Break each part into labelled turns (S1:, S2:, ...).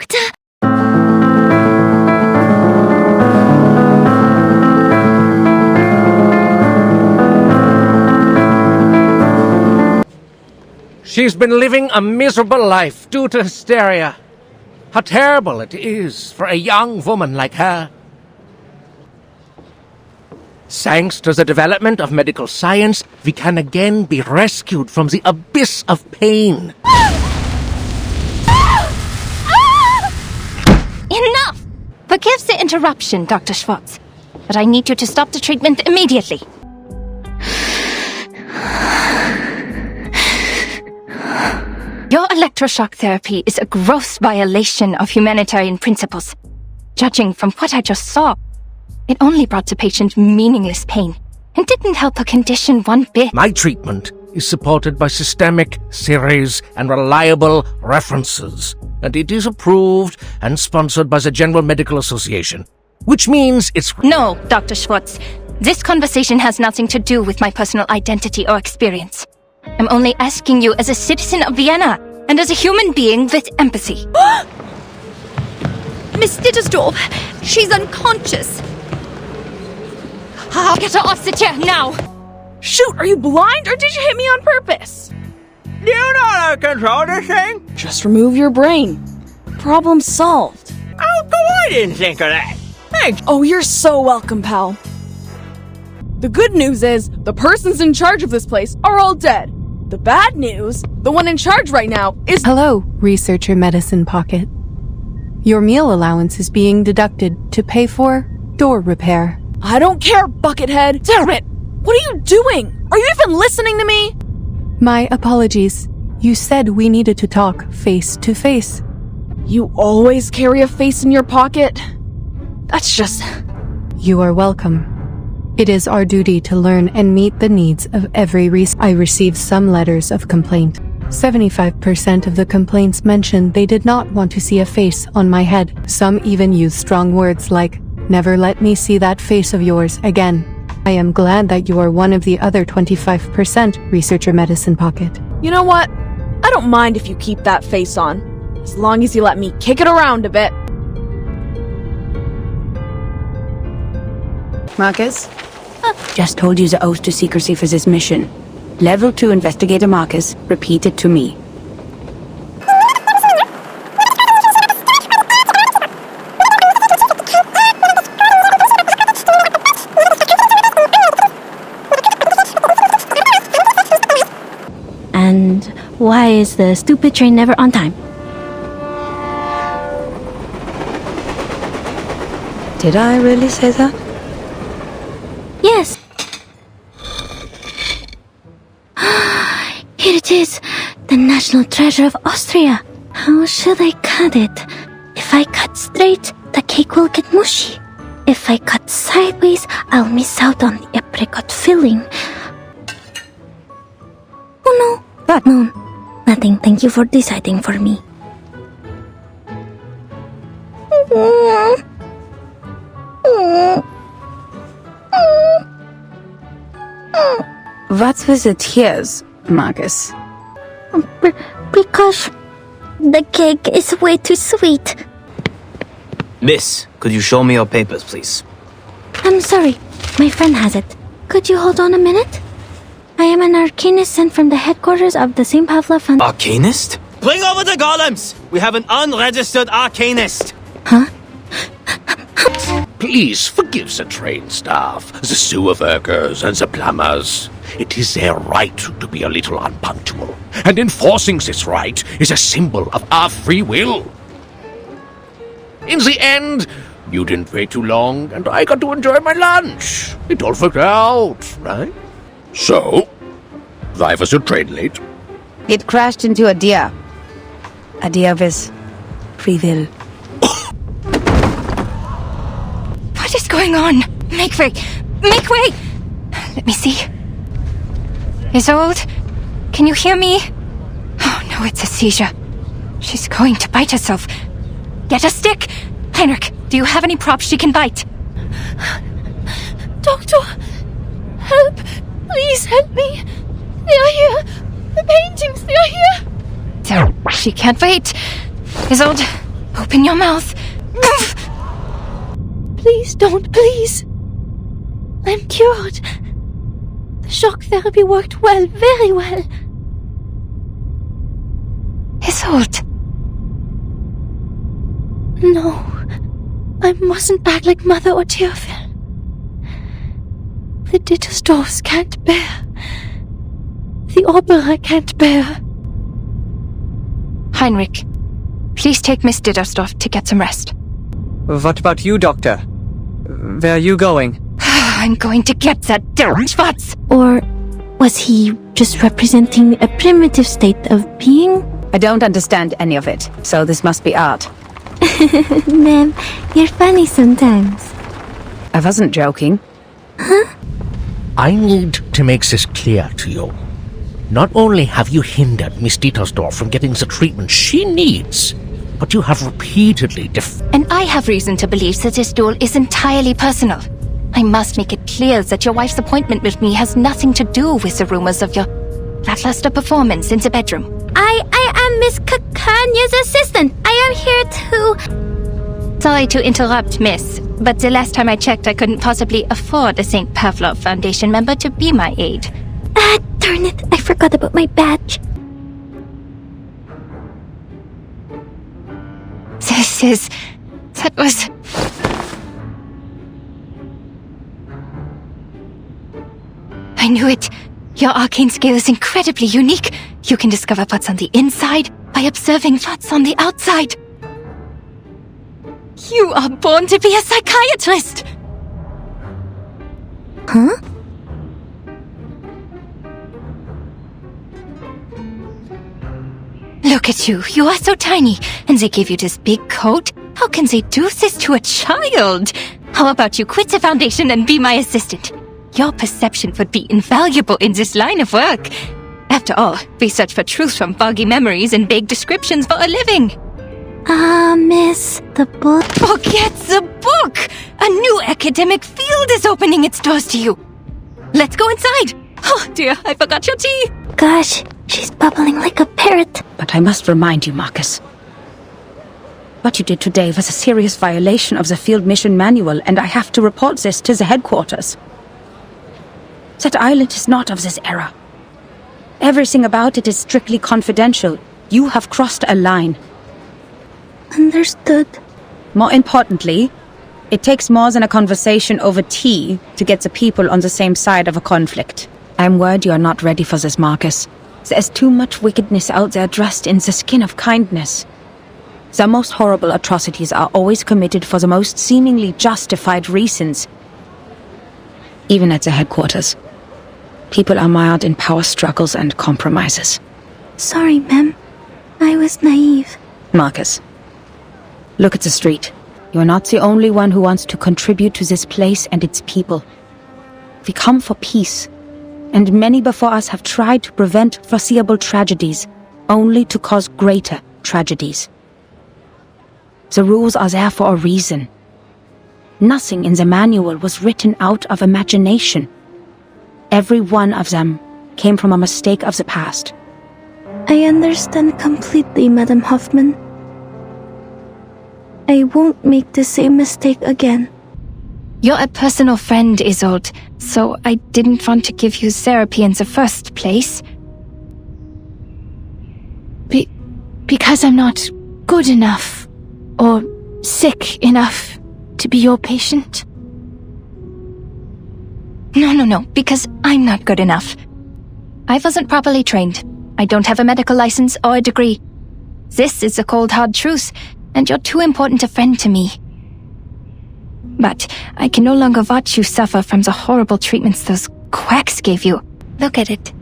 S1: Doctor!
S2: She's been living a miserable life due to hysteria. How terrible it is for a young woman like her. Thanks to the development of medical science, we can again be rescued from the abyss of pain.
S1: Enough! Forgive the interruption, Dr. Schwartz, but I need you to stop the treatment immediately. Your electroshock therapy is a gross violation of humanitarian principles. Judging from what I just saw, it only brought the patient meaningless pain and didn't help her condition one bit.
S2: My treatment is supported by systemic theories and reliable references, and it is approved and sponsored by the General Medical Association, which means it's...
S1: No, Dr. Schwartz. This conversation has nothing to do with my personal identity or experience. I'm only asking you as a citizen of Vienna and as a human being with empathy.
S3: Miss Dittersdorf, she's unconscious.
S1: Get her off the chair now!
S3: Shoot, are you blind or did you hit me on purpose?
S4: Do you know how to control this thing?
S3: Just remove your brain. Problem solved.
S4: Oh, I didn't think of that. Thanks.
S3: Oh, you're so welcome, pal. The good news is, the persons in charge of this place are all dead. The bad news, the one in charge right now is—
S5: Hello, Researcher Medicine Pocket. Your meal allowance is being deducted to pay for door repair.
S3: I don't care, Buckethead. Damn it! What are you doing? Are you even listening to me?
S5: My apologies. You said we needed to talk face to face.
S3: You always carry a face in your pocket? That's just—
S5: You are welcome. It is our duty to learn and meet the needs of every I received some letters of complaint. 75% of the complaints mentioned they did not want to see a face on my head. Some even used strong words like, "Never let me see that face of yours again." I am glad that you are one of the other 25%, Researcher Medicine Pocket.
S3: You know what? I don't mind if you keep that face on, as long as you let me kick it around a bit.
S6: Marcus? Just told you the oath to secrecy for this mission. Level 2 Investigator Marcus, repeat it to me.
S1: And why is the stupid train never on time?
S6: Did I really say that?
S1: Yes. Here it is, the national treasure of Austria. How should I cut it? If I cut straight, the cake will get mushy. If I cut sideways, I'll miss out on the apricot filling. Oh no.
S6: What?
S1: No, nothing. Thank you for deciding for me.
S6: What's with the tears, Marcus?
S1: Because the cake is way too sweet.
S7: Miss, could you show me your papers, please?
S1: I'm sorry, my friend has it. Could you hold on a minute? I am an Arcanist sent from the headquarters of the St. Pavlov Fund.
S7: Arcanist? Bring over the golems! We have an unregistered Arcanist!
S1: Huh?
S2: Please forgive the train staff, the sewer workers, and the plumbers. It is their right to be a little unpunctual, and enforcing this right is a symbol of our free will. In the end, you didn't wait too long, and I got to enjoy my lunch. It all worked out, right? So, why was your train late?
S6: It crashed into a deer. A deer with free will.
S1: What is going on? Make way! Make way! Let me see. Isolde? Can you hear me? Oh no, it's a seizure. She's going to bite herself. Get a stick! Heinrich, do you have any props she can bite?
S3: Doctor, help! Please help me! They are here! The paintings, they are here!
S1: She can't wait. Isolde, open open your mouth.
S8: Please don't, please. I'm cured. The shock therapy worked well, very well.
S1: Isolde.
S8: No, I mustn't act like Mother or Teofil. The Dittersdorfs can't bear. The Opera can't bear.
S1: Heinrich, please take Miss Dittersdorf to get some rest.
S9: What about you, Doctor? Where are you going?
S1: I'm going to get that Schwarz.
S8: Or was he just representing a primitive state of being?
S6: I don't understand any of it, so this must be art.
S8: Ma'am, you're funny sometimes.
S6: I wasn't joking.
S2: I need to make this clear to you. Not only have you hindered Miss Dittersdorf from getting the treatment she needs, but you have repeatedly
S1: And I have reason to believe that this duel is entirely personal. I must make it clear that your wife's appointment with me has nothing to do with the rumors of your lackluster performance in the bedroom.
S8: I am Miss Kanya's assistant. I am here to...
S1: Sorry to interrupt, miss, but the last time I checked, I couldn't possibly afford a St. Pavlov Foundation member to be my aide.
S8: Darn it, I forgot about my badge.
S1: That was... I knew it. Your arcane skill is incredibly unique. You can discover what's on the inside by observing what's on the outside. You are born to be a psychiatrist!
S8: Huh?
S1: Look at you. You are so tiny. And they give you this big coat? How can they do this to a child? How about you quit the foundation and be my assistant? Your perception would be invaluable in this line of work. After all, we search for truth from foggy memories and vague descriptions for a living.
S8: Miss, the book...
S1: Forget the book! A new academic field is opening its doors to you. Let's go inside. Oh dear, I forgot your tea.
S8: Gosh, she's bubbling like a parrot.
S6: But I must remind you, Marcus. What you did today was a serious violation of the field mission manual, and I have to report this to the headquarters. That island is not of this era. Everything about it is strictly confidential. You have crossed a line.
S8: Understood.
S6: More importantly, it takes more than a conversation over tea to get the people on the same side of a conflict. I'm worried you are not ready for this, Marcus. There's too much wickedness out there dressed in the skin of kindness. The most horrible atrocities are always committed for the most seemingly justified reasons. Even at the headquarters. People are mired in power struggles and compromises.
S8: Sorry, ma'am. I was naive.
S6: Marcus, look at the street. You're not the only one who wants to contribute to this place and its people. We come for peace, and many before us have tried to prevent foreseeable tragedies, only to cause greater tragedies. The rules are there for a reason. Nothing in the manual was written out of imagination. Every one of them came from a mistake of the past.
S8: I understand completely, Madam Hoffman. I won't make the same mistake again.
S1: You're a personal friend, Isolde, so I didn't want to give you therapy in the first place.
S8: Because I'm not good enough, or sick enough to be your patient?
S1: No, because I'm not good enough. I wasn't properly trained. I don't have a medical license or a degree. This is the cold hard truth, and you're too important a friend to me. But I can no longer watch you suffer from the horrible treatments those quacks gave you. Look at it,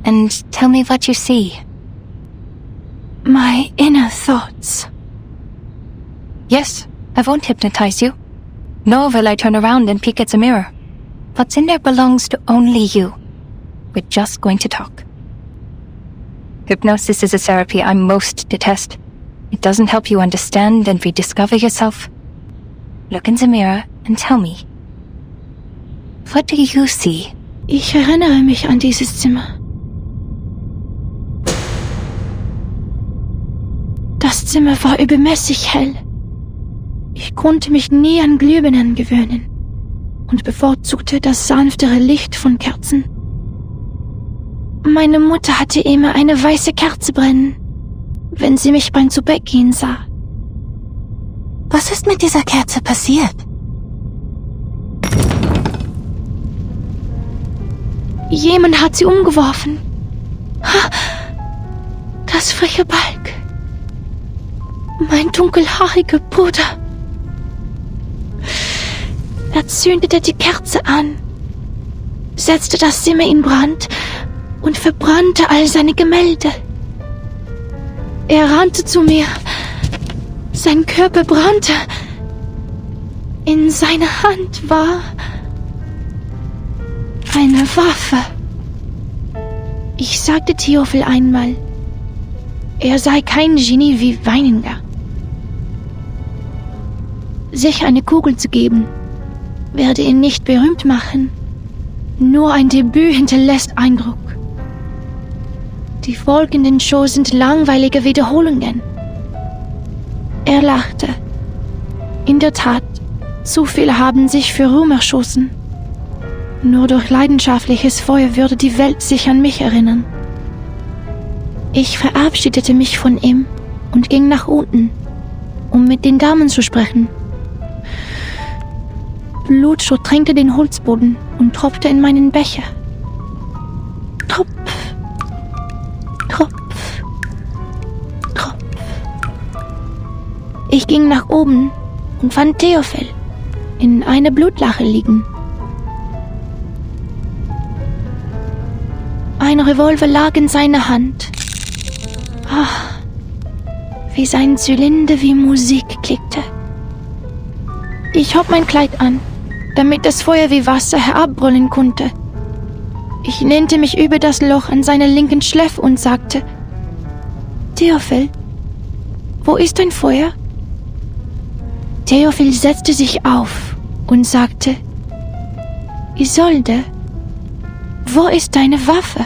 S1: and tell me what you see.
S8: My inner thoughts.
S1: Yes, I won't hypnotize you. Nor will I turn around and peek at the mirror. What's in there belongs to only you. We're just going to talk. Hypnosis is a therapy I most detest. It doesn't help you understand and rediscover yourself. Look in the mirror and tell me. What do you see?
S8: Ich erinnere mich an dieses Zimmer. Das Zimmer war übermäßig hell. Ich konnte mich nie an Glühbirnen gewöhnen und bevorzugte das sanftere Licht von Kerzen. Meine Mutter hatte immer eine weiße Kerze brennen, wenn sie mich beim Zubettgehen sah.
S1: Was ist mit dieser Kerze passiert?
S8: Jemand hat sie umgeworfen. Das freche Balg. Mein dunkelhaariger Bruder. Er zündete die Kerze an, setzte das Zimmer in Brand und verbrannte all seine Gemälde. Er rannte zu mir. Sein Körper brannte. In seiner Hand war eine Waffe. Ich sagte Theophil einmal, er sei kein Genie wie Weininger. Sich eine Kugel zu geben, werde ihn nicht berühmt machen. Nur ein Debüt hinterlässt Eindruck. Die folgenden Shows sind langweilige Wiederholungen. Er lachte. In der Tat, zu viele haben sich für Ruhm erschossen. Nur durch leidenschaftliches Feuer würde die Welt sich an mich erinnern. Ich verabschiedete mich von ihm und ging nach unten, um mit den Damen zu sprechen. Blut durchtränkte den Holzboden und tropfte in meinen Becher. Tropf, Tropf, Tropf. Ich ging nach oben und fand Theophil in einer Blutlache liegen. Ein Revolver lag in seiner Hand. Wie sein Zylinder wie Musik klickte. Ich hob mein Kleid an, damit das Feuer wie Wasser herabbrüllen konnte. Ich lehnte mich über das Loch an seiner linken Schläfe und sagte: Theophil, wo ist dein Feuer? Theophil setzte sich auf und sagte: Isolde, wo ist deine Waffe?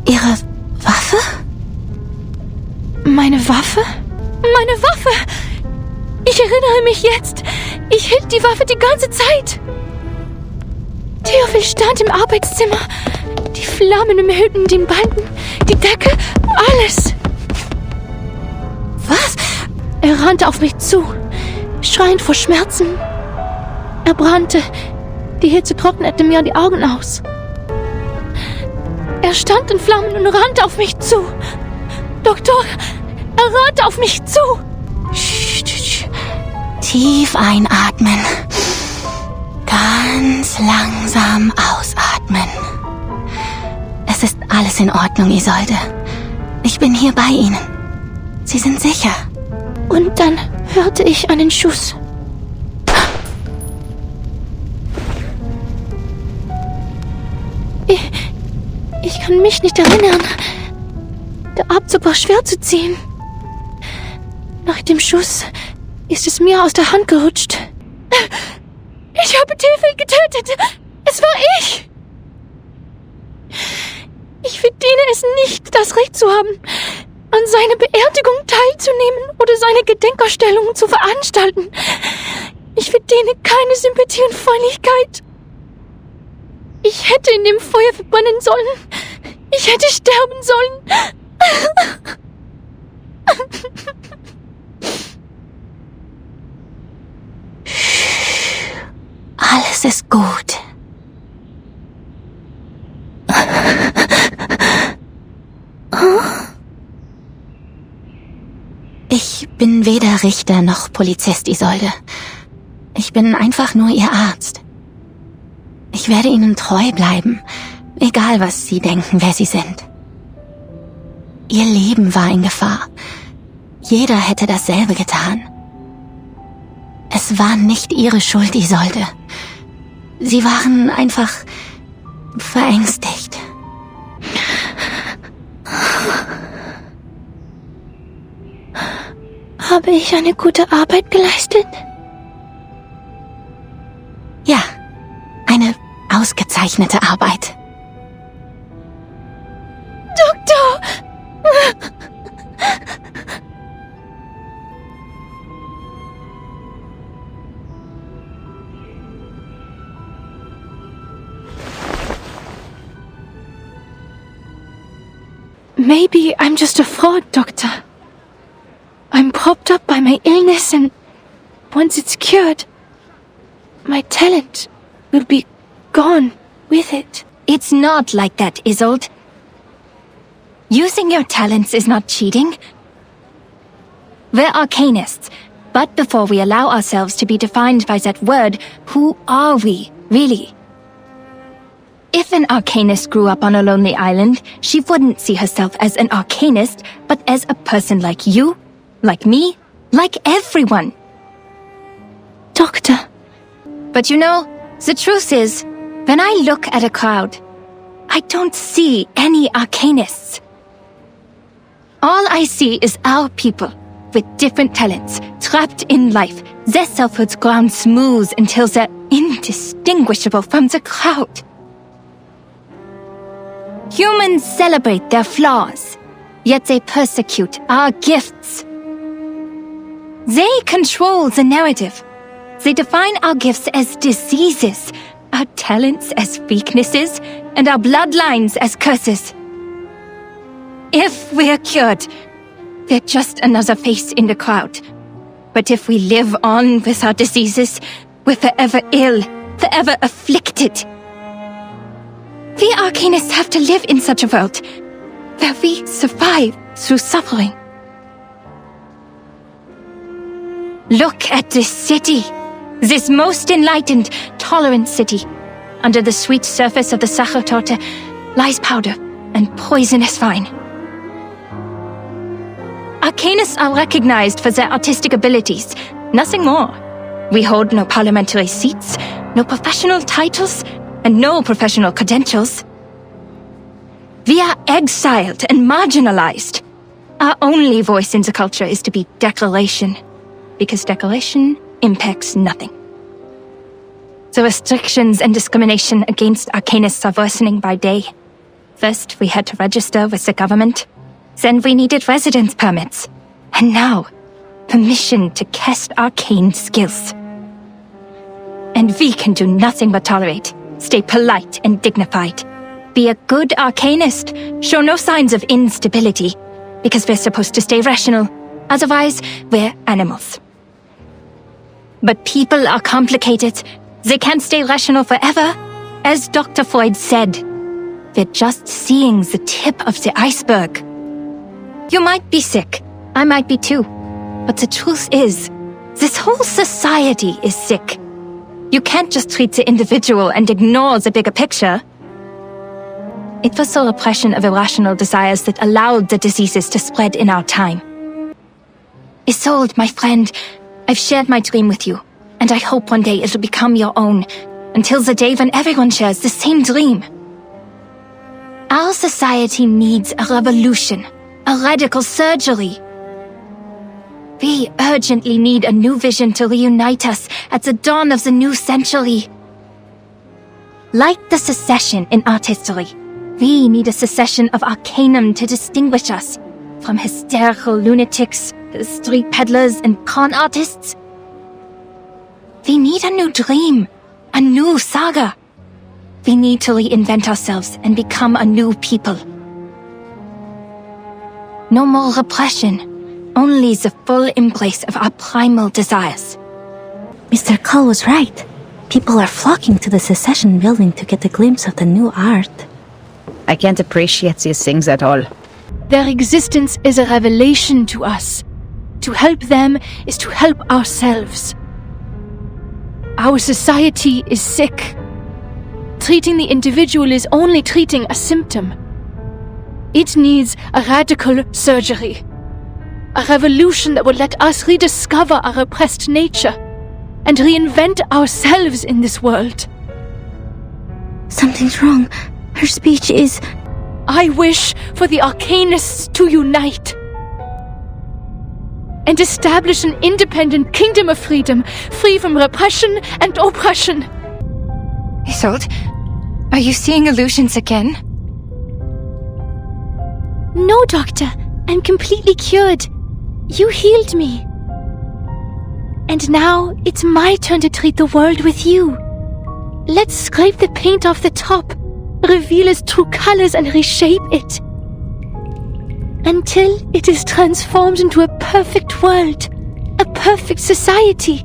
S1: Ihre Waffe?
S8: Meine Waffe? Meine Waffe! Ich erinnere mich jetzt. Ich hielt die Waffe die ganze Zeit. Theophil stand im Arbeitszimmer. Die Flammen umhüllten den Balken, die Decke, alles.
S1: Was?
S8: Er rannte auf mich zu, schreiend vor Schmerzen. Er brannte. Die Hitze trocknete mir die Augen aus. Er stand in Flammen und rannte auf mich zu. Doktor, er rannte auf mich zu.
S1: Tief einatmen. Ganz langsam ausatmen. Es ist alles in Ordnung, Isolde. Ich bin hier bei Ihnen. Sie sind sicher.
S8: Und dann hörte ich einen Schuss. Ich kann mich nicht erinnern. Der Abzug war schwer zu ziehen. Nach dem Schuss ist es mir aus der Hand gerutscht. Ich habe Theophil getötet. Es war ich. Ich verdiene es nicht, das Recht zu haben, an seiner Beerdigung teilzunehmen oder seine Gedenkausstellungen zu veranstalten. Ich verdiene keine Sympathie und Freundlichkeit. Ich hätte in dem Feuer verbrennen sollen. Ich hätte sterben sollen.
S1: Alles ist gut. Ich bin weder Richter noch Polizist, Isolde. Ich bin einfach nur Ihr Arzt. Ich werde Ihnen treu bleiben, egal was Sie denken, wer Sie sind. Ihr Leben war in Gefahr. Jeder hätte dasselbe getan. Es war nicht Ihre Schuld, Isolde. Sie waren einfach verängstigt.
S8: Habe ich eine gute Arbeit geleistet?
S1: Ja, eine ausgezeichnete Arbeit.
S8: Doktor! Maybe I'm just a fraud, Doctor. I'm propped up by my illness, and once it's cured, my talent will be gone with it.
S1: It's not like that, Isolde. Using your talents is not cheating. We're Arcanists, but before we allow ourselves to be defined by that word, who are we, really? If an Arcanist grew up on a lonely island, she wouldn't see herself as an Arcanist, but as a person like you, like me, like everyone.
S8: Doctor.
S1: But you know, the truth is, when I look at a crowd, I don't see any Arcanists. All I see is our people, with different talents, trapped in life, their selfhoods ground smooth until they're indistinguishable from the crowd. Humans celebrate their flaws, yet they persecute our gifts. They control the narrative. They define our gifts as diseases, our talents as weaknesses, and our bloodlines as curses. If we're cured, we're just another face in the crowd. But if we live on with our diseases, we're forever ill, forever afflicted. We Arcanists have to live in such a world, where we survive through suffering. Look at this city, this most enlightened, tolerant city. Under the sweet surface of the Sachertorte lies powder and poisonous vine. Arcanists are recognized for their artistic abilities, nothing more. We hold no parliamentary seats, no professional titles, and no professional credentials. We are exiled and marginalized. Our only voice in the culture is to be decoration, because decoration impacts nothing. The restrictions and discrimination against Arcanists are worsening by day. First, we had to register with the government. Then we needed residence permits. And now, permission to cast arcane skills. And we can do nothing but tolerate, stay polite and dignified. Be a good Arcanist, show no signs of instability, because we're supposed to stay rational. Otherwise, we're animals. But people are complicated. They can't stay rational forever. As Dr. Freud said, we're just seeing the tip of the iceberg. You might be sick. I might be too. But the truth is, this whole society is sick. You can't just treat the individual and ignore the bigger picture. It was the repression of irrational desires that allowed the diseases to spread in our time. Isolde, my friend, I've shared my dream with you, and I hope one day it'll become your own, until the day when everyone shares the same dream. Our society needs a revolution, a radical surgery. We urgently need a new vision to reunite us at the dawn of the new century. Like the secession in art history, we need a secession of arcanum to distinguish us from hysterical lunatics, street peddlers, and con artists. We need a new dream, a new saga. We need to reinvent ourselves and become a new people. No more repression, only the full embrace of our primal desires.
S10: Mr. Cull was right. People are flocking to the secession building to get a glimpse of the new art.
S6: I can't appreciate these things at all.
S8: Their existence is a revelation to us. To help them is to help ourselves. Our society is sick. Treating the individual is only treating a symptom. It needs a radical surgery. A revolution that would let us rediscover our repressed nature and reinvent ourselves in this world.
S10: Something's wrong. Her speech is...
S8: I wish for the Arcanists to unite and establish an independent kingdom of freedom, free from repression and oppression.
S1: Isolde, are you seeing illusions again?
S8: No, Doctor. I'm completely cured. You healed me. And now it's my turn to treat the world with you. Let's scrape the paint off the top, reveal its true colors, and reshape it. until it is transformed into a perfect world, a perfect society.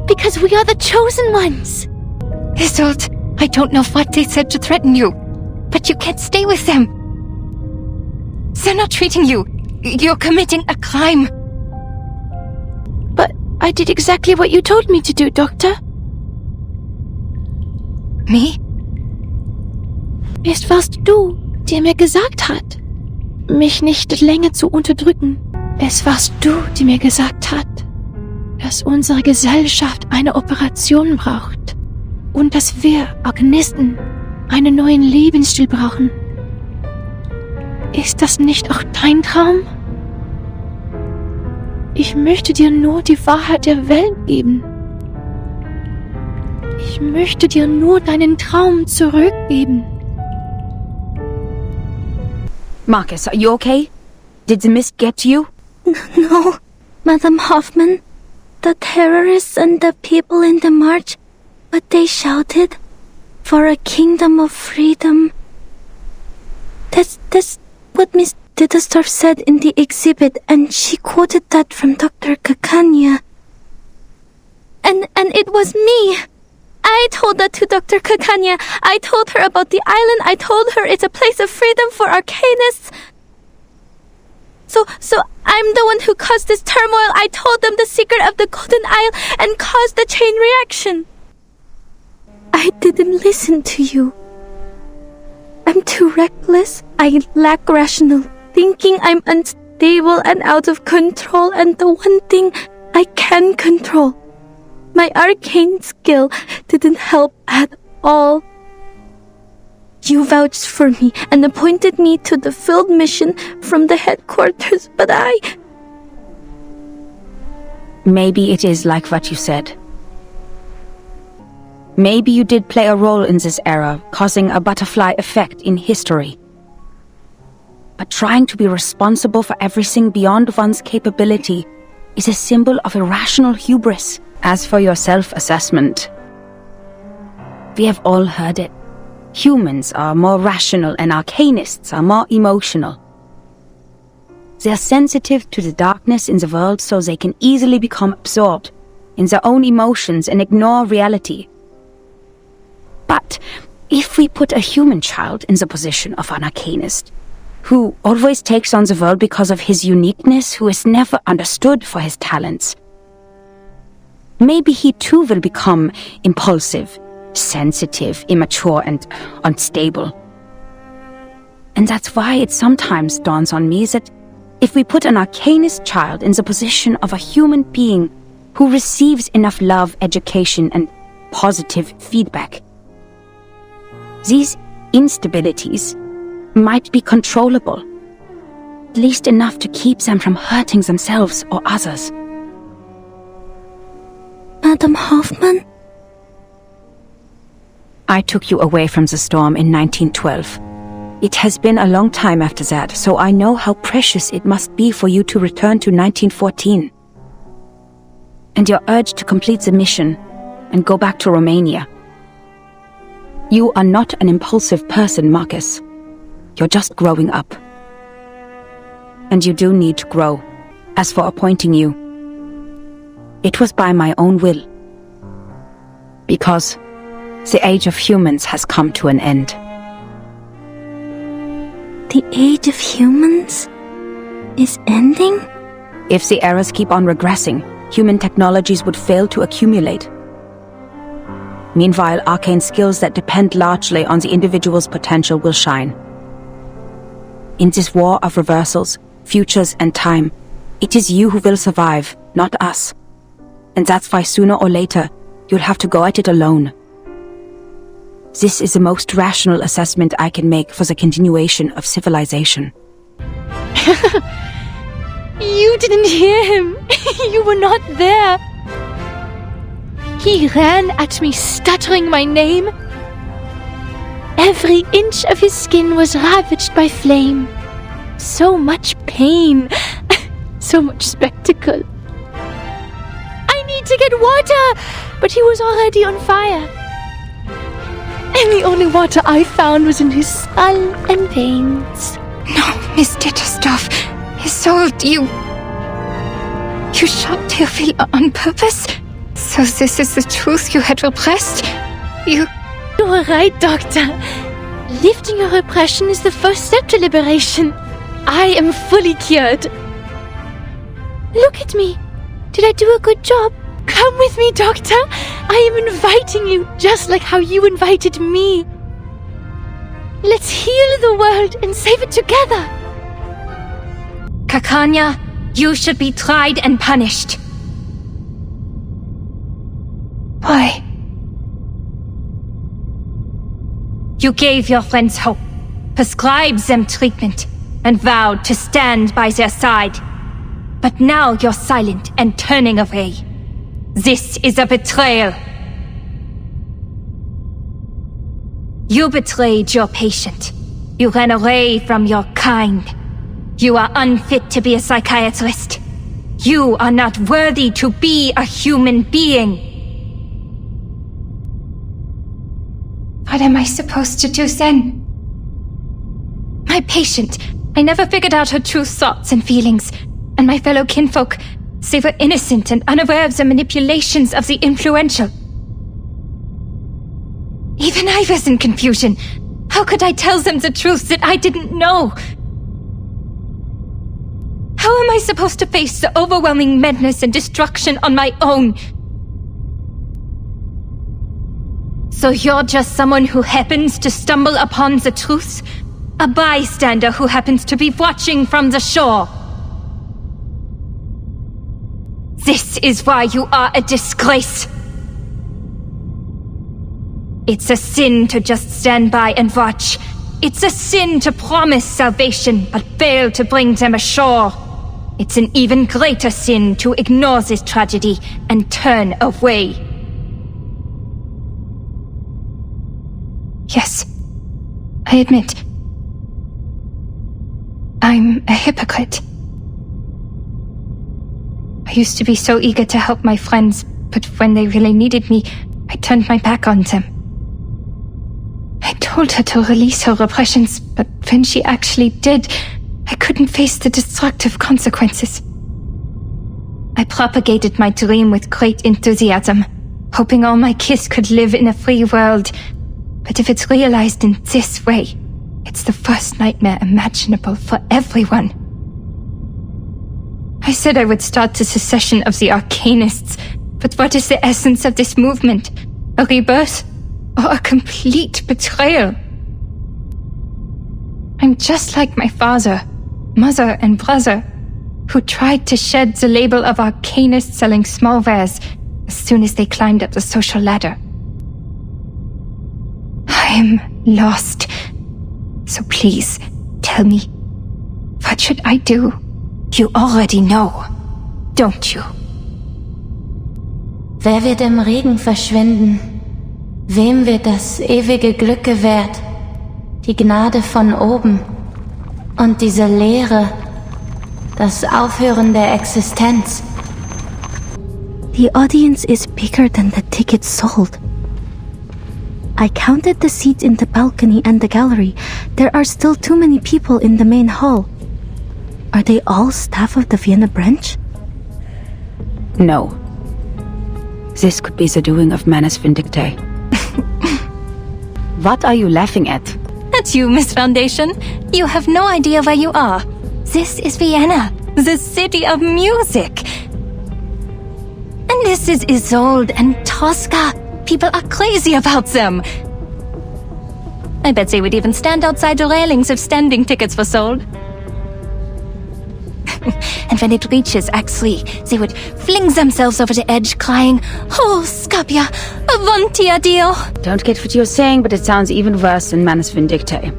S8: Because we are the chosen ones.
S1: Isolde, I don't know what they said to threaten you, but you can't stay with them. They're not treating you. You're committing a crime.
S8: But I did exactly what you told me to do, Doctor.
S1: Me?
S8: Es warst du, der mir gesagt hat, mich nicht länger zu unterdrücken. Es warst du, die mir gesagt hat, dass unsere Gesellschaft eine Operation braucht und dass wir Arcanisten einen neuen Lebensstil brauchen. Ist das nicht auch dein Traum? Ich möchte dir nur die Wahrheit der Welt geben. Ich möchte dir nur deinen Traum zurückgeben.
S6: Marcus, are you okay? Did the mist get to you?
S10: No, Madam Hoffman. The terrorists and the people in the march, but they shouted, "For a kingdom of freedom." That's what Miss Dittersdorf said in the exhibit, and she quoted that from Dr. Kakanya. And it was me. I told that to Dr. Kakanya. I told her about the island. I told her it's a place of freedom for Arcanists. So I'm the one who caused this turmoil. I told them the secret of the Golden Isle and caused the chain reaction. I didn't listen to you. I'm too reckless. I lack rational thinking. I'm unstable and out of control. And the one thing I can control, my arcane skill, didn't help at all. You vouched for me and appointed me to the field mission from the headquarters, but
S6: Maybe it is like what you said. Maybe you did play a role in this era, causing a butterfly effect in history. But trying to be responsible for everything beyond one's capability is a symbol of irrational hubris. As for your self-assessment, we have all heard it. Humans are more rational and Arcanists are more emotional. They are sensitive to the darkness in the world, so they can easily become absorbed in their own emotions and ignore reality. But if we put a human child in the position of an Arcanist, who always takes on the world because of his uniqueness, who is never understood for his talents, maybe he too will become impulsive, sensitive, immature, and unstable. And that's why it sometimes dawns on me that if we put an Arcanist child in the position of a human being who receives enough love, education, and positive feedback, these instabilities might be controllable, at least enough to keep them from hurting themselves or others.
S10: Madam Hoffman?
S6: I took you away from the storm in 1912. It has been a long time after that, so I know how precious it must be for you to return to 1914. And your urge to complete the mission and go back to Romania. You are not an impulsive person, Marcus. You're just growing up. And you do need to grow. As for appointing you, it was by my own will. Because the age of humans has come to an end.
S10: The age of humans is ending?
S6: If the eras keep on regressing, human technologies would fail to accumulate. Meanwhile, arcane skills that depend largely on the individual's potential will shine. In this war of reversals, futures and time, it is you who will survive, not us. And that's why sooner or later, you'll have to go at it alone. This is the most rational assessment I can make for the continuation of civilization.
S8: You didn't hear him. You were not there. He ran at me, stuttering my name. Every inch of his skin was ravaged by flame. So much pain. So much spectacle. I need to get water, but he was already on fire. And the only water I found was in his skull and veins.
S1: No, Miss Ditterstoff. Isolde, you shot Théophile on purpose? So this is the truth you had repressed? You
S8: were right, Doctor. Lifting your repression is the first step to liberation. I am fully cured. Look at me. Did I do a good job? Come with me, Doctor. I am inviting you, just like how you invited me. Let's heal the world and save it together.
S1: Kakanya, you should be tried and punished. Why? You gave your friends hope, prescribed them treatment, and vowed to stand by their side. But now you're silent and turning away. This is a betrayal. You betrayed your patient. You ran away from your kind. You are unfit to be a psychiatrist. You are not worthy to be a human being. What am I supposed to do then? My patient, I never figured out her true thoughts and feelings. And my fellow kinfolk, they were innocent and unaware of the manipulations of the influential. Even I was in confusion. How could I tell them the truth that I didn't know? How am I supposed to face the overwhelming madness and destruction on my own? So you're just someone who happens to stumble upon the truth? A bystander who happens to be watching from the shore? This is why you are a disgrace. It's a sin to just stand by and watch. It's a sin to promise salvation, but fail to bring them ashore. It's an even greater sin to ignore this tragedy and turn away. Yes, I admit. I'm a hypocrite. I used to be so eager to help my friends, but when they really needed me, I turned my back on them. I told her to release her repressions, but when she actually did, I couldn't face the destructive consequences. I propagated my dream with great enthusiasm, hoping all my kids could live in a free world. But if it's realized in this way, it's the worst nightmare imaginable for everyone. I said I would start the secession of the Arcanists, but what is the essence of this movement? A rebirth? Or a complete betrayal? I'm just like my father, mother, and brother, who tried to shed the label of Arcanist selling small wares as soon as they climbed up the social ladder. I'm lost. So please, tell me, what should I do? You already know, don't you?
S10: Wer wird im Regen verschwinden? Wem wird das ewige Glück gewährt? Die Gnade von oben und diese Leere, das Aufhören der Existenz. The audience is bigger than the tickets sold. I counted the seats in the balcony and the gallery. There are still too many people in the main hall. Are they all staff of the Vienna branch?
S6: No. This could be the doing of Manus Vindictae. What are you laughing at?
S1: That's you, Miss Foundation. You have no idea where you are. This is Vienna, the city of music. And this is Isolde and Tosca. People are crazy about them. I bet they would even stand outside the railings if standing tickets were sold. And when it reaches Act 3, they would fling themselves over the edge, crying, "Oh, Scapia, avanti addio!"
S6: Don't get what you're saying, but it sounds even worse than Manus Vindictae.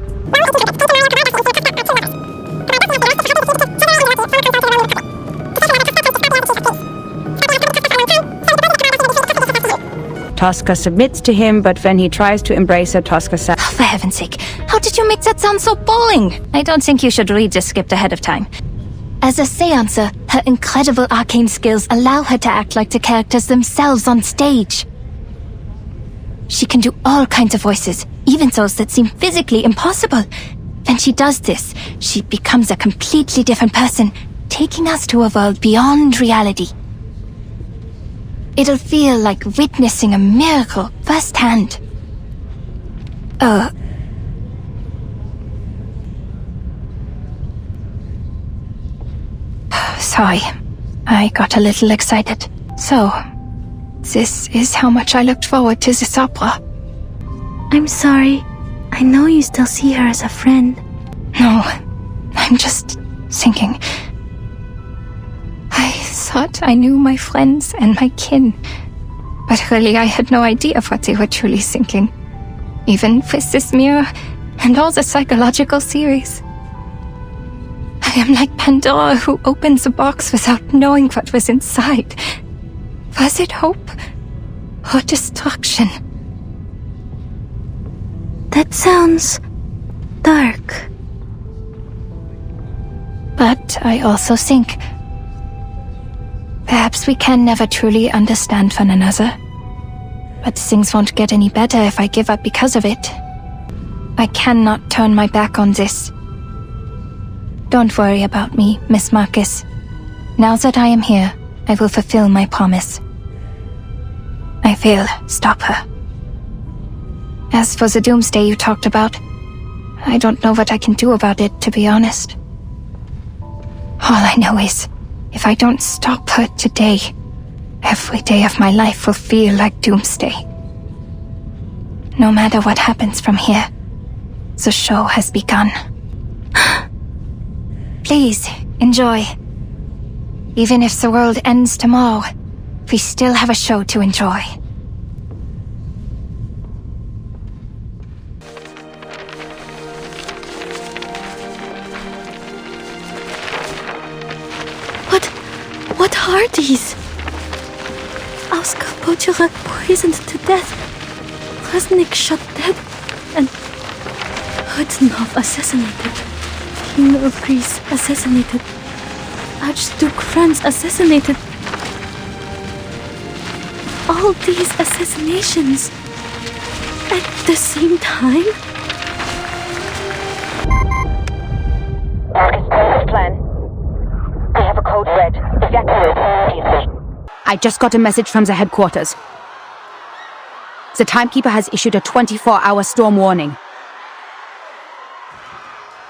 S6: Tosca submits to him, but when he tries to embrace her, Tosca says,
S1: "For heaven's sake, how did you make that sound so boring?" I don't think you should read the script ahead of time. As a seancer, her incredible arcane skills allow her to act like the characters themselves on stage. She can do all kinds of voices, even those that seem physically impossible. When she does this, she becomes a completely different person, taking us to a world beyond reality. It'll feel like witnessing a miracle firsthand. Sorry, I got a little excited. So, this is how much I looked forward to this opera.
S10: I'm sorry. I know you still see her as a friend.
S1: No, I'm just thinking. I thought I knew my friends and my kin, but really I had no idea of what they were truly thinking. Even with this mirror and all the psychological theories. I am like Pandora who opens a box without knowing what was inside. Was it hope or destruction?
S10: That sounds dark.
S1: But I also think perhaps we can never truly understand one another. But things won't get any better if I give up because of it. I cannot turn my back on this. Don't worry about me, Miss Marcus. Now that I am here, I will fulfill my promise. I will stop her. As for the doomsday you talked about, I don't know what I can do about it, to be honest. All I know is, if I don't stop her today, every day of my life will feel like doomsday. No matter what happens from here, the show has begun. Please, enjoy. Even if the world ends tomorrow, we still have a show to enjoy.
S10: What are these? Oscar Pochurak poisoned to death. Resnik shot dead. And Hudnov assassinated. King of Greece assassinated. Archduke Franz assassinated. All these assassinations at the same time?
S6: Marcus, plan. I have a code red. Evacuate immediately. I just got a message from the headquarters. The timekeeper has issued a 24-hour storm warning.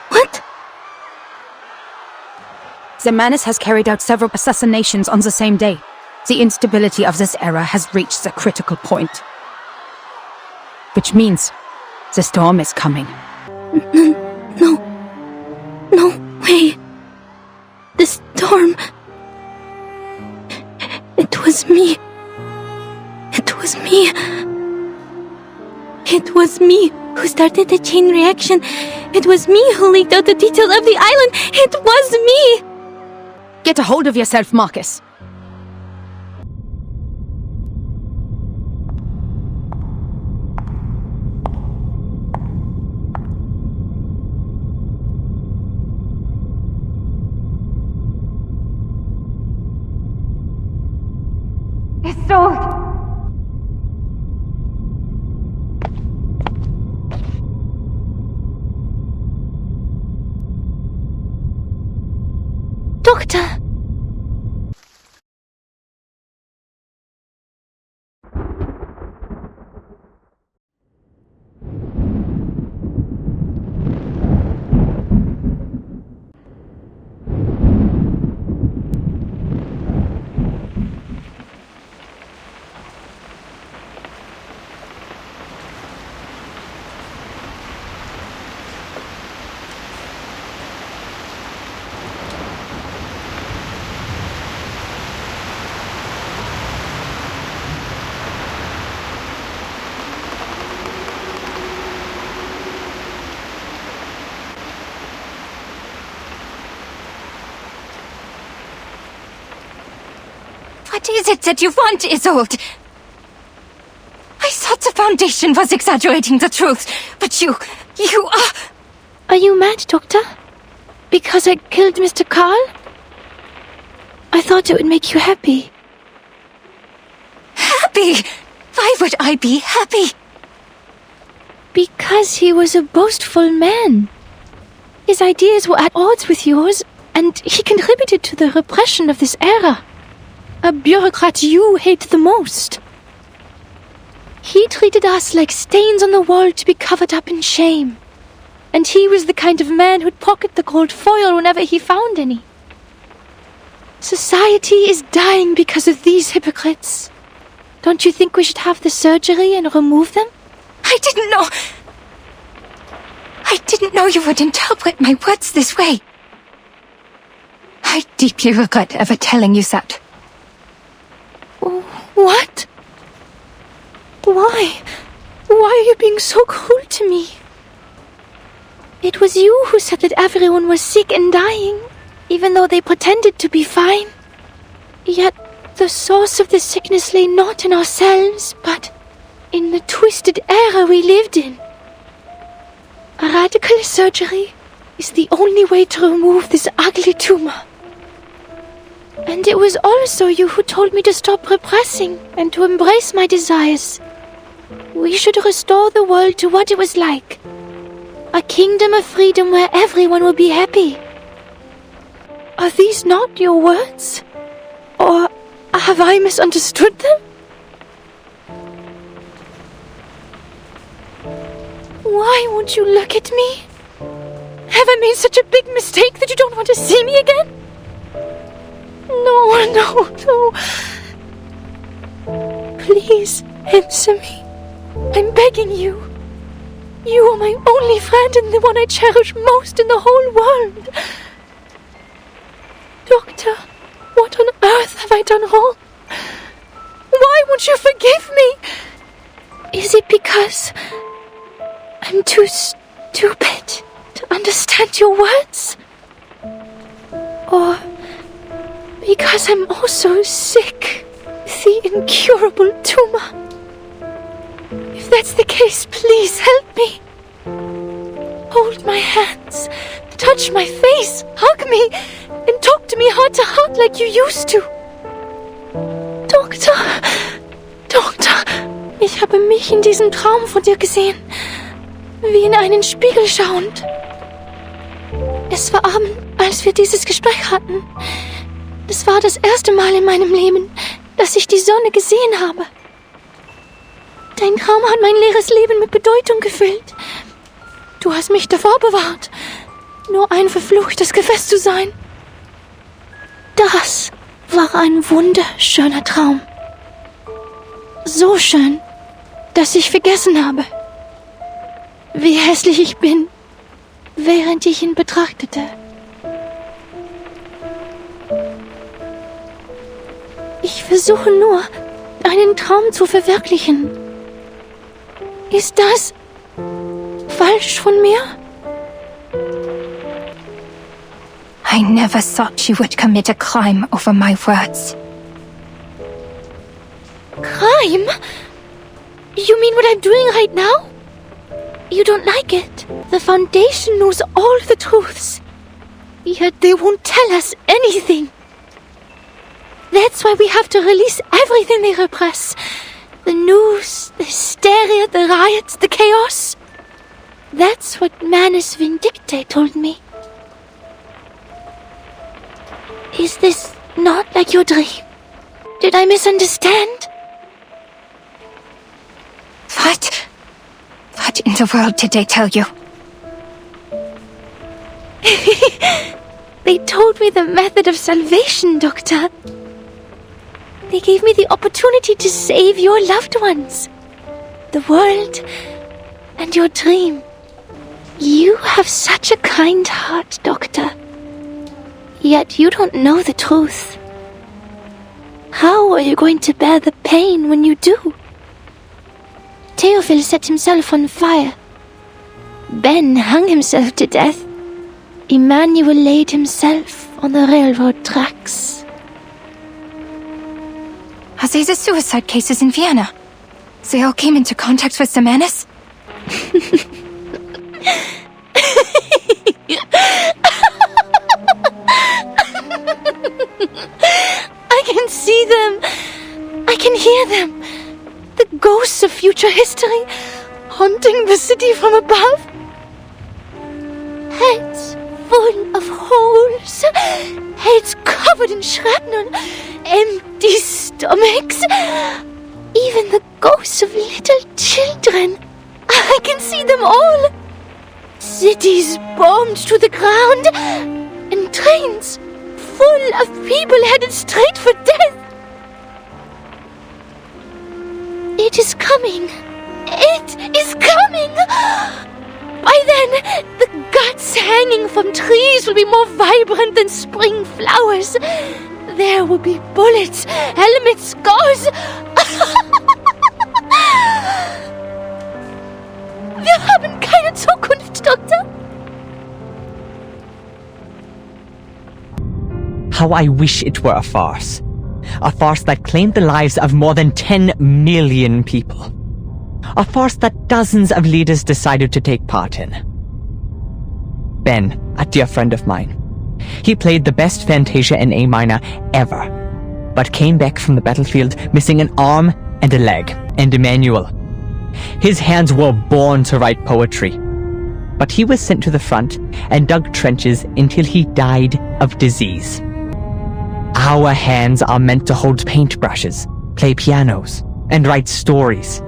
S10: What?
S6: The menace has carried out several assassinations on the same day. The instability of this era has reached the critical point. Which means the storm is coming.
S10: No way. The storm. It was me. It was me who started the chain reaction. It was me who leaked out the details of the island. It was me!
S6: Get a hold of yourself, Marcus.
S1: Isolde!
S8: Doctor!
S1: What is it that you want, Isolde? I thought the Foundation was exaggerating the truth, but you are...
S8: Are you mad, Doctor? Because I killed Mr. Carl? I thought it would make you happy.
S1: Happy? Why would I be happy?
S8: Because he was a boastful man. His ideas were at odds with yours, and he contributed to the repression of this era. A bureaucrat you hate the most. He treated us like stains on the wall to be covered up in shame. And he was the kind of man who'd pocket the gold foil whenever he found any. Society is dying because of these hypocrites. Don't you think we should have the surgery and remove them?
S1: I didn't know you would interpret my words this way. I deeply regret ever telling you that.
S8: What? Why? Why are you being so cruel to me? It was you who said that everyone was sick and dying, even though they pretended to be fine. Yet, the source of the sickness lay not in ourselves, but in the twisted era we lived in. A radical surgery is the only way to remove this ugly tumor. And it was also you who told me to stop repressing and to embrace my desires. We should restore the world to what it was like. A kingdom of freedom where everyone will be happy. Are these not your words? Or have I misunderstood them? Why won't you look at me? Have I made such a big mistake that you don't want to see me again? No. Please answer me. I'm begging you. You are my only friend and the one I cherish most in the whole world. Doctor, what on earth have I done wrong? Why won't you forgive me? Is it because I'm too stupid to understand your words? Or because I'm also sick with the incurable tumor? If that's the case, please help me. Hold my hands, touch my face, hug me, and talk to me heart to heart like you used to. Doktor, ich habe mich in diesem Traum von dir gesehen, wie in einen Spiegel schauend. Es war Abend, als wir dieses Gespräch hatten. Es war das erste Mal in meinem Leben, dass ich die Sonne gesehen habe. Dein Traum hat mein leeres Leben mit Bedeutung gefüllt. Du hast mich davor bewahrt, nur ein verfluchtes Gefäß zu sein. Das war ein wunderschöner Traum. So schön, dass ich vergessen habe, wie hässlich ich bin, während ich ihn betrachtete. Ich versuche nur, einen Traum zu verwirklichen. Ist das falsch von mir?
S1: I never thought you would commit a crime over my words.
S8: Crime? You mean what I'm doing right now? You don't like it? The Foundation knows all the truths. Yet they won't tell us anything. That's why we have to release everything they repress. The news, the hysteria, the riots, the chaos. That's what Manus Vindicte told me. Is this not like your dream? Did I misunderstand?
S1: What in the world did they tell you?
S8: They told me the method of salvation, Doctor. They gave me the opportunity to save your loved ones, the world, and your dream. You have such a kind heart, Doctor. Yet you don't know the truth. How are you going to bear the pain when you do? Theophil set himself on fire. Ben hung himself to death. Emmanuel laid himself on the railroad tracks.
S1: Are they the suicide cases in Vienna? They all came into contact with the Manus?
S8: I can see them. I can hear them. The ghosts of future history haunting the city from above. Heads full of holes, heads covered in shrapnel, empty stomachs, even the ghosts of little children. I can see them all. Cities bombed to the ground, and trains full of people headed straight for death. It is coming. It is coming. By then, the guts hanging from trees will be more vibrant than spring flowers. There will be bullets, helmets, scars. Wir haben keine Zukunft, Doktor.
S9: How I wish it were a farce. A farce that claimed the lives of more than 10 million people. A farce that dozens of leaders decided to take part in. Ben, a dear friend of mine. He played the best Fantasia in A minor ever, but came back from the battlefield missing an arm and a leg, and Emmanuel. His hands were born to write poetry, but he was sent to the front and dug trenches until he died of disease. Our hands are meant to hold paintbrushes, play pianos, and write stories.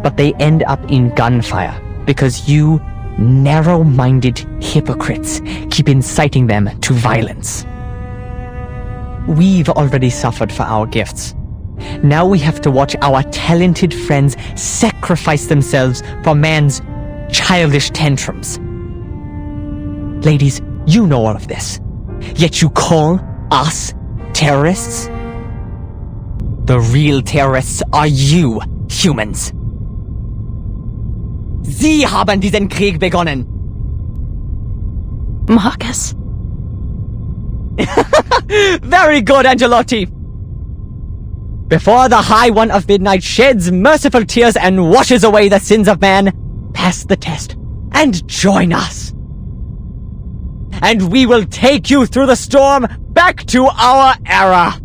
S9: But they end up in gunfire because you narrow-minded hypocrites keep inciting them to violence. We've already suffered for our gifts. Now we have to watch our talented friends sacrifice themselves for man's childish tantrums. Ladies, you know all of this. Yet you call us terrorists? The real terrorists are you, humans. Sie haben diesen Krieg begonnen.
S8: Marcus.
S9: Very good, Angelotti. Before the High One of Midnight sheds merciful tears and washes away the sins of man, pass the test and join us. And we will take you through the storm back to our era.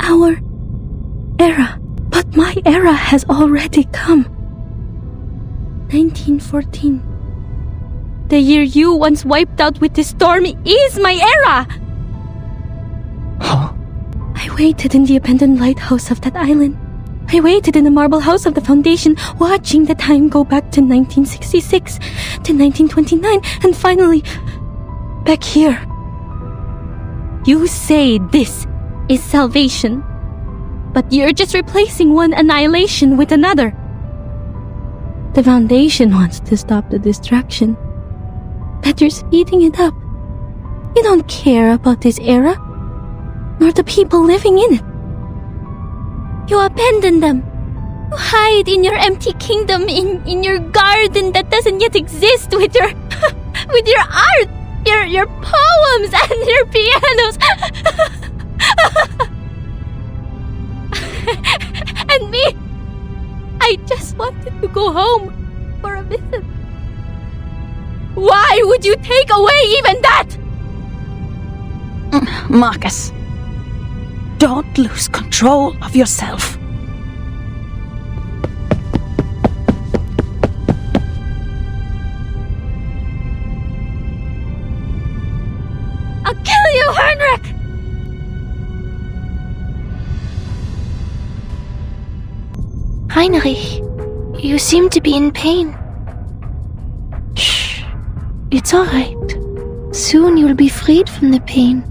S10: Our era. But my era has already come. 1914. The year you once wiped out with this storm is my era!
S9: Huh?
S10: I waited in the abandoned lighthouse of that island. I waited in the marble house of the Foundation, watching the time go back to 1966, to 1929, and finally, back here. You say this is salvation, but you're just replacing one annihilation with another. The Foundation wants to stop the distraction, but you're speeding it up. You don't care about this era, nor the people living in it. You abandon them. You hide in your empty kingdom, in your garden that doesn't yet exist with your with your art, your poems and your pianos. And me, I just wanted to go home for a visit. Why would you take away even that?
S6: Marcus, don't lose control of yourself.
S10: I'll kill you, Heinrich!
S8: Heinrich, you seem to be in pain. Shh. It's all right. Soon you'll be freed from the pain.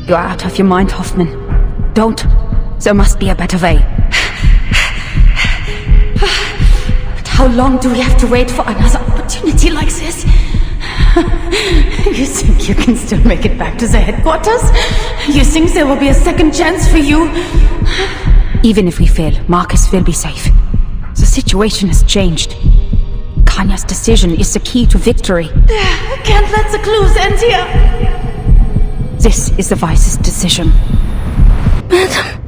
S6: You're out of your mind, Hoffman. Don't. There must be a better way. But how long do we have to wait for another opportunity like this? You think you can still make it back to the headquarters? You think there will be a second chance for you? Even if we fail, Marcus will be safe. The situation has changed. Kanya's decision is the key to victory.
S10: I can't let the clues end here.
S6: This is the wisest decision.
S10: Madam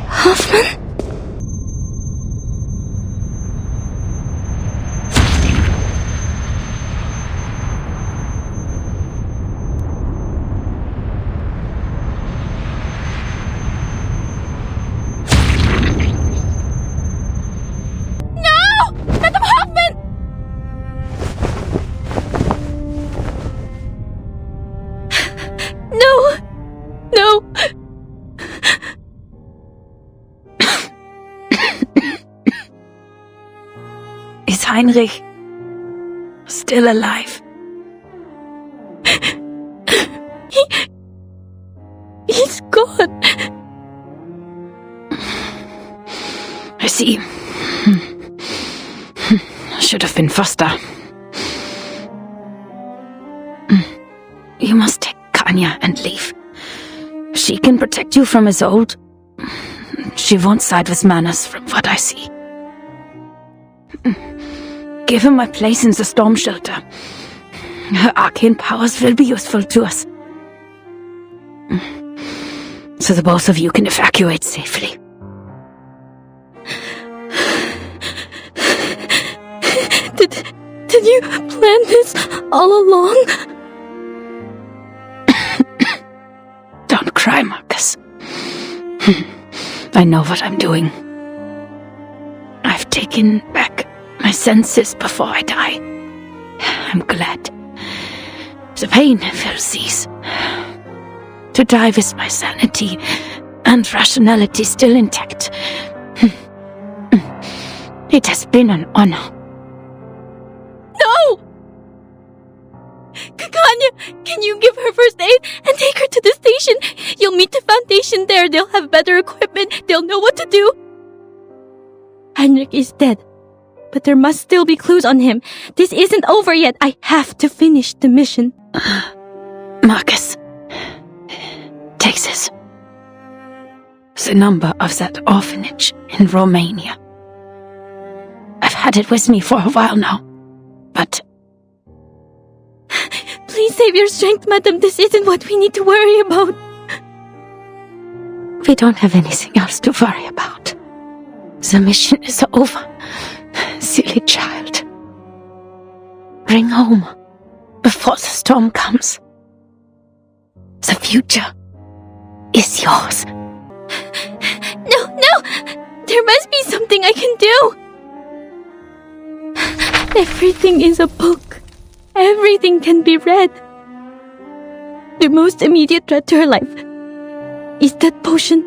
S10: Hoffman? No! No!
S6: Is Heinrich still alive?
S10: He's gone.
S6: I see. Should have been faster. You must take Kanya and leave. She can protect you from Isolde. She won't side with Manus from what I see. Give him my place in the storm shelter. Her arcane powers will be useful to us. So the both of you can evacuate safely.
S10: Did you plan this all along?
S6: Don't cry, Marcus. I know what I'm doing. I've taken back my senses before I die. I'm glad. The pain will cease. To die with my sanity and rationality still intact. It has been an honor.
S10: No! Kanya, can you give her first aid and take her to the station? You'll meet the Foundation there. They'll have better equipment. They'll know what to do. Heinrich is dead, but there must still be clues on him. This isn't over yet. I have to finish the mission.
S6: Marcus, take this. The number of that orphanage in Romania. I've had it with me for a while now, but...
S10: Please save your strength, madam. This isn't what we need to worry about.
S6: We don't have anything else to worry about. The mission is over. Silly child. Bring home before the storm comes. The future is yours.
S10: No! There must be something I can do. Everything is a book. Everything can be read. The most immediate threat to her life is that potion,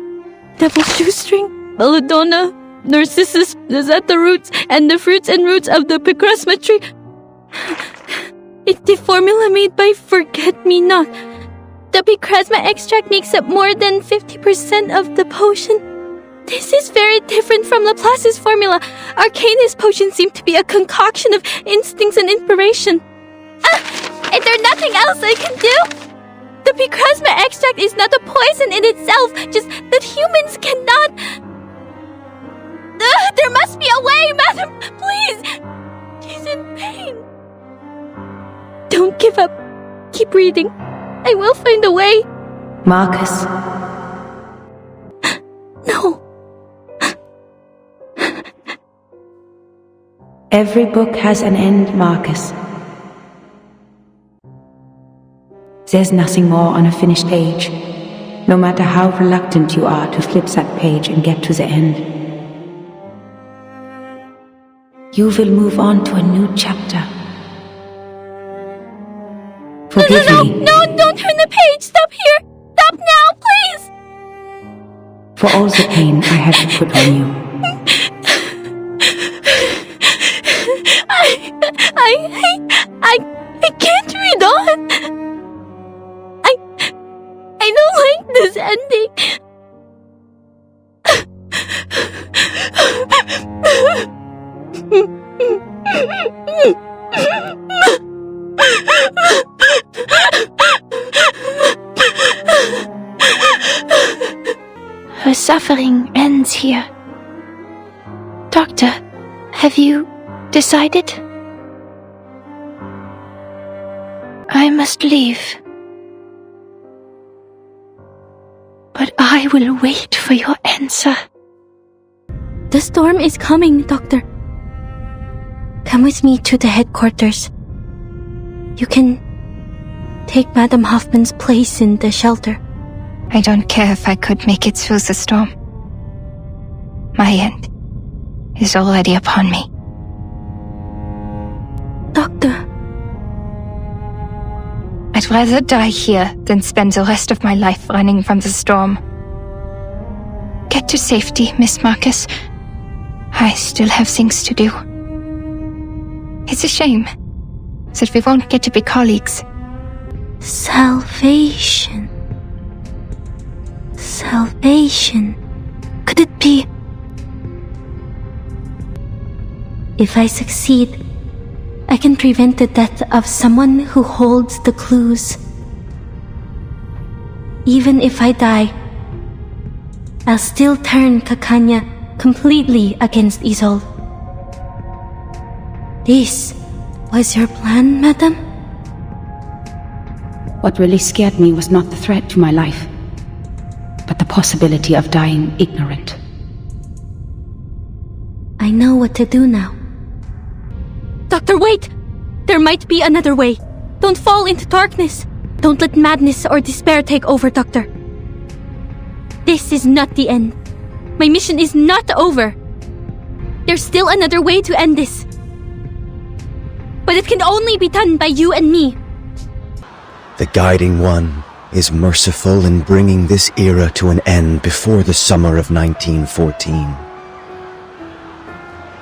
S10: Devil's Shoestring, Belladonna, Narcissus, the Zeta roots, and the fruits and roots of the Picrasma tree. It's the formula made by Forget-Me-Not. The Picrasma extract makes up more than 50% of the potion. This is very different from Laplace's formula. Arcanist potions seem to be a concoction of instincts and inspiration. Is there nothing else I can do? The Picrasma extract is not a poison in itself, just that humans cannot... there must be a way, madam! Please! She's in pain. Don't give up. Keep reading. I will find a way.
S6: Marcus.
S10: No.
S6: Every book has an end, Marcus. There's nothing more on a finished page, no matter how reluctant you are to flip that page and get to the end. You will move on to a new chapter. Forgive me.
S10: No, don't turn the page! Stop here! Stop now, please!
S6: For all the pain I had to put on you.
S10: I can't read on! I don't like this ending.
S8: Her suffering ends here. Doctor, have you decided? I must leave. But I will wait for your answer.
S10: The storm is coming, Doctor. Come with me to the headquarters. You can take Madame Hoffman's place in the shelter.
S1: I don't care if I could make it through the storm. My end is already upon me.
S10: Doctor,
S1: I'd rather die here than spend the rest of my life running from the storm. Get to safety, Miss Marcus. I still have things to do. It's a shame that we won't get to be colleagues.
S10: Salvation. Salvation. Could it be? If I succeed, I can prevent the death of someone who holds the clues. Even if I die, I'll still turn Kakanya completely against Isolde. This was your plan, madam?
S6: What really scared me was not the threat to my life, but the possibility of dying ignorant.
S10: I know what to do now. Doctor, wait! There might be another way. Don't fall into darkness. Don't let madness or despair take over, Doctor. This is not the end. My mission is not over. There's still another way to end this. But it can only be done by you and me.
S11: The Guiding One is merciful in bringing this era to an end before the summer of 1914.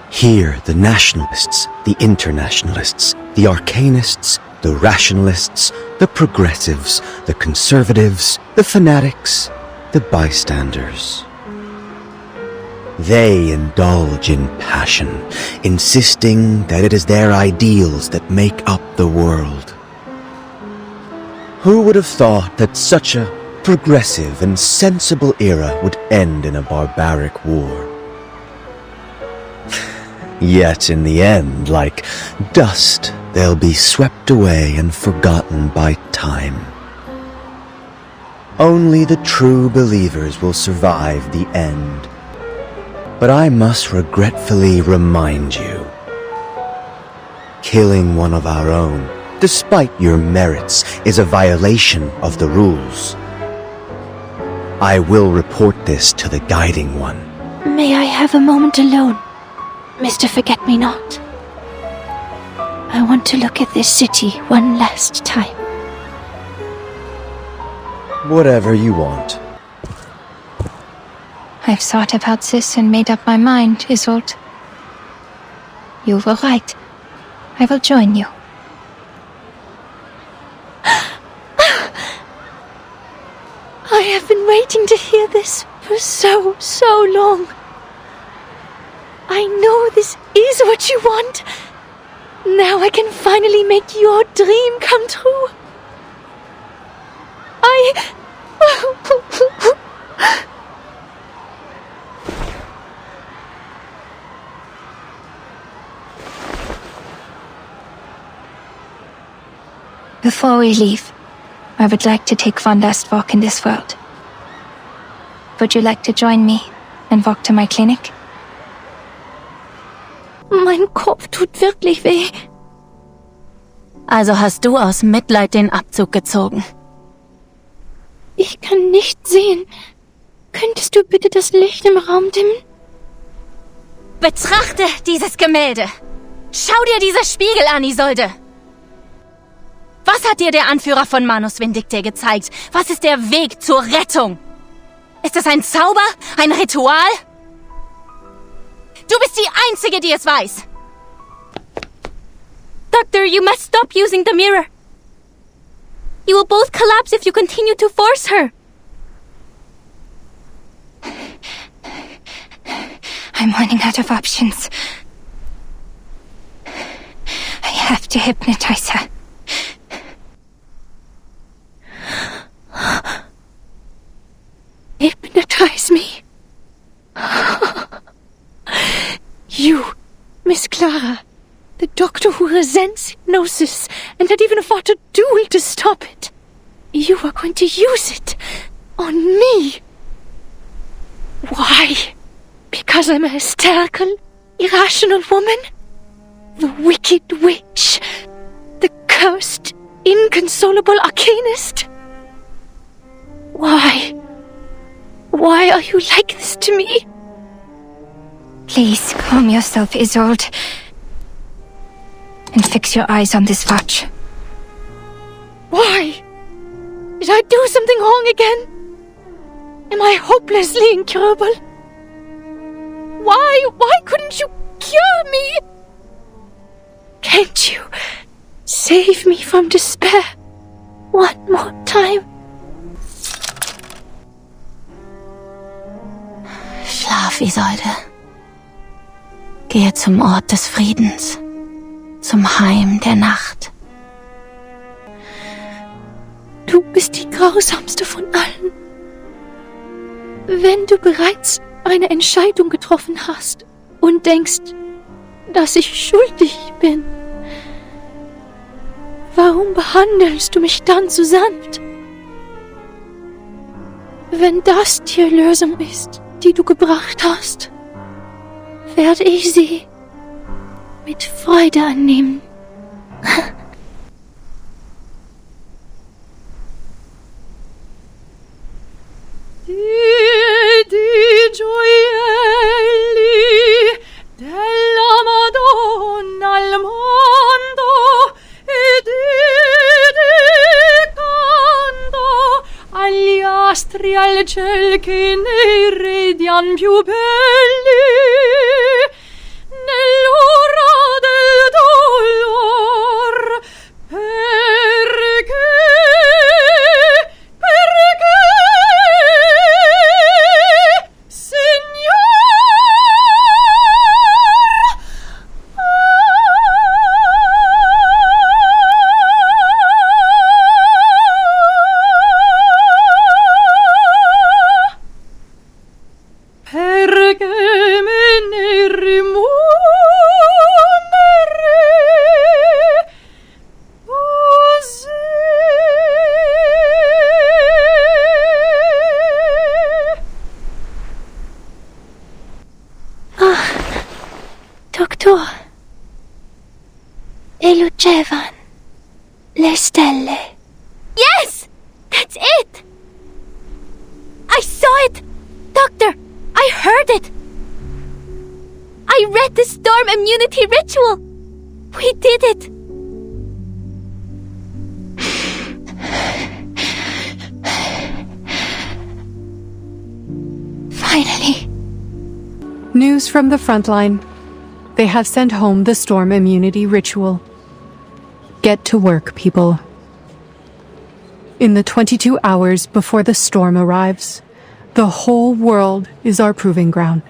S11: Here, the nationalists, the internationalists, the arcanists, the rationalists, the progressives, the conservatives, the fanatics, the bystanders. They indulge in passion, insisting that it is their ideals that make up the world. Who would have thought that such a progressive and sensible era would end in a barbaric war? Yet in the end, like dust, they'll be swept away and forgotten by time. Only the true believers will survive the end. But I must regretfully remind you, killing one of our own, despite your merits, is a violation of the rules. I will report this to the Guiding One.
S8: May I have a moment alone, Mr. Forget-Me-Not? I want to look at this city one last time.
S11: Whatever you want.
S1: I've thought about this and made up my mind, Isolde. You were right. I will join you.
S8: I have been waiting to hear this for so long. I know this is what you want. Now I can finally make your dream come true.
S1: Before we leave, I would like to take one last walk in this world. Would you like to join me and walk to my clinic?
S8: Mein Kopf tut wirklich weh.
S10: Also hast du aus Mitleid den Abzug gezogen.
S8: Ich kann nicht sehen. Könntest du bitte das Licht im Raum dimmen?
S10: Betrachte dieses Gemälde. Schau dir diese Spiegel an, Isolde. Was hat dir der Anführer von Manus Vindicte gezeigt? Was ist der Weg zur Rettung? Ist es ein Zauber? Ein Ritual? Du bist die Einzige, die es weiß. Doctor, you must stop using the mirror. You will both collapse if you continue to force her.
S1: I'm running out of options. I have to hypnotize her.
S8: Hypnotize me. You, Miss Clara, the doctor who resents hypnosis and had even fought a duel to stop it. You are going to use it on me. Why? Because I'm a hysterical, irrational woman? The wicked witch? The cursed, inconsolable Arcanist? Why? Why are you like this to me?
S1: Please calm yourself, Isolde. And fix your eyes on this watch.
S8: Why? Did I do something wrong again? Am I hopelessly incurable? Why couldn't you cure me? Can't you save me from despair one more time?
S10: Schlaf, Isolde. Gehe zum Ort des Friedens, zum Heim der Nacht.
S8: Du bist die grausamste von allen. Wenn du bereits eine Entscheidung getroffen hast und denkst, dass ich schuldig bin, warum behandelst du mich dann so sanft? Wenn das die Lösung ist, die du gebracht hast, werde ich sie mit Freude annehmen. Di gioielli della Madonna al mondo e dedicando agli astri al ciel che ne irradian più belli nell'ora del dolor perché e luccevan le stelle.
S10: Yes! That's it! I saw it! Doctor, I heard it! I read the storm immunity ritual! We did it!
S8: Finally.
S5: News from the front line. They have sent home the storm immunity ritual. Get to work, people. In the 22 hours before the storm arrives, the whole world is our proving ground.